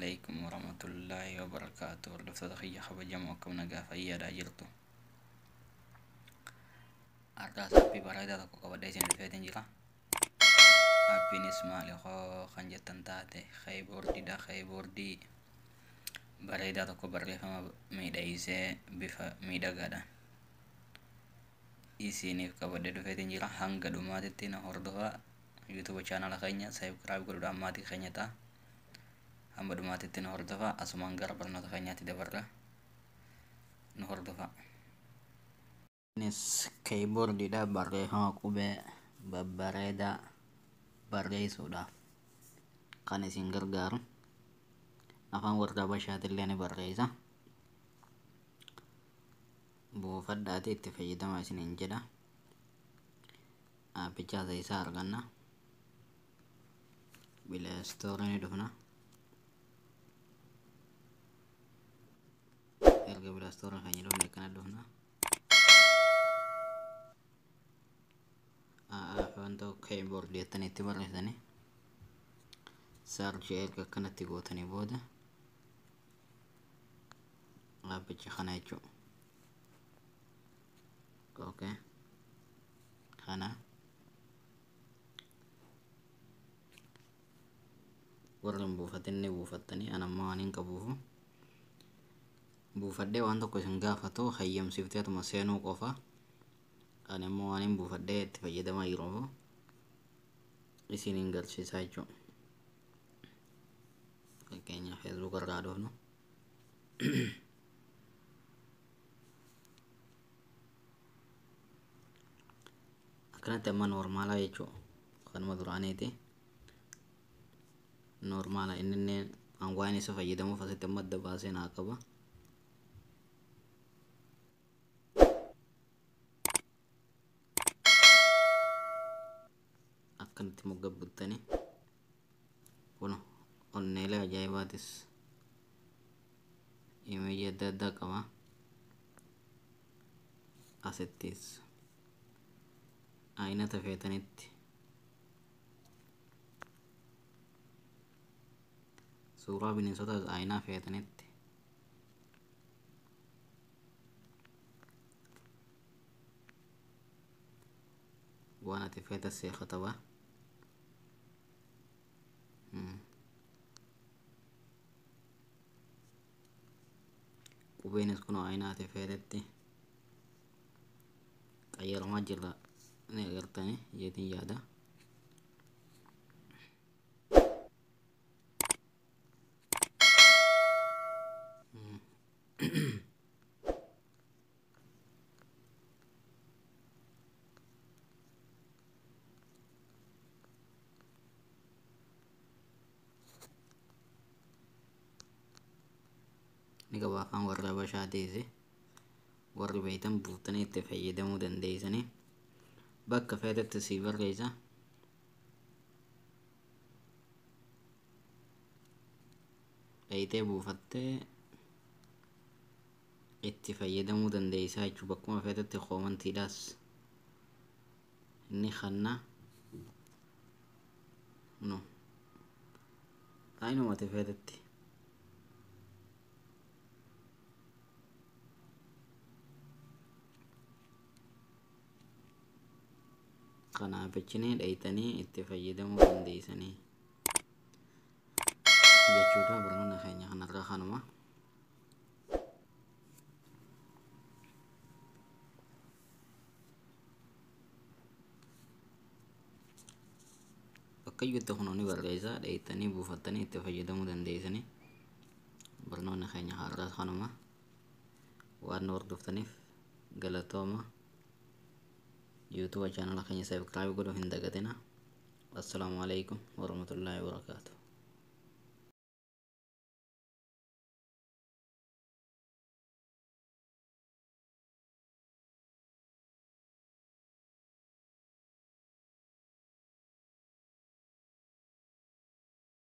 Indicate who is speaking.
Speaker 1: عليكم ورحمة الله وبركاته. لفتة خيّة خبر جمعكم نقاف أيادا جرتو أرتا سابي برايدا تكو قبدا يسين الفيتين جرا أبي نسمع لخو خنجة تنتاتي خيبور دي برايدا تكو بريفا ميدا يسي بفا ميدا غادا isiniif qabadde dhufeetiin jira hanga dhumaatitti na hordofaa YouTube channel keenya subscribe godhuudhaan maatii keenya ta'a hamba dhumaatitti na hordofaa asumaan gara barnoota keenyaatti dabarra na hordofaa. Innis keyboardidha barreeffama qubee babbareedaa barreessuudhaaf kan isin gargaaru afaan warra Habashaatillee ni barreessa. buufadhaati itti fayyadamaa isiniin jedha aappichaa isaa arganna Play Store ni dhufna erga Play Store kan dhufne kana dhufna wanta keyboard jettanii itti barreessanii search erga kanatti gootanii booda aappicha kana jechuudha. Oke, kana warreen buufatinni buufattanii anammoo waan hin qabuufu buufadhee waan tokko isin gaafatu hayyamsiifteetuma seenuu qofa anammoo waan hin buufadhee itti fayyadamaa jiruufu isin hin garsiisaa jechuudha. Fakkeenyaaf Facebook irraa dhufnu kanatti amma normaalaa jechuudha kanuma duraaniiti normaala inni waan isa fayyadamuuf asitti amma adda baasee naa qaba. akkanatti moggaabbuttanii kun onneelee ajaa'ibaatis imeejii adda addaa qaba asittis aynata feetanitti suuraa bineensota aynaa feetanitti waan ati feeta seeqataba qubeenis kun aynaa ati feetetti qayyaramaa jirra ini agartanii jeetiin yaada ni qaba afaan warra Habashaatiisi warri beeytan buuftanii itti fayyadamuu dandeeysanii bakka feetetti sii barreessa dhayitee buufattee itti fayyadamuu dandeeysaa jechuu bakkuma feetetti koomantiidhaas inni kanna no aynumati feetetti kanaaf jechinii dhayitanii itti fayyadamuu dandeeysanii jechuudha. barnoota keenya kanarraa kanuma bakkayyutti kunuuni barreessa dhayitanii buufattanii itti fayyadamuu dandeeysanii barnoota keenya kanarraa kanuma waan hordoftaniif galatooma. YouTube channel keenya subscribe godhuu hin dagatina. Assalamualaikum warahmatullahi wabarakatuh.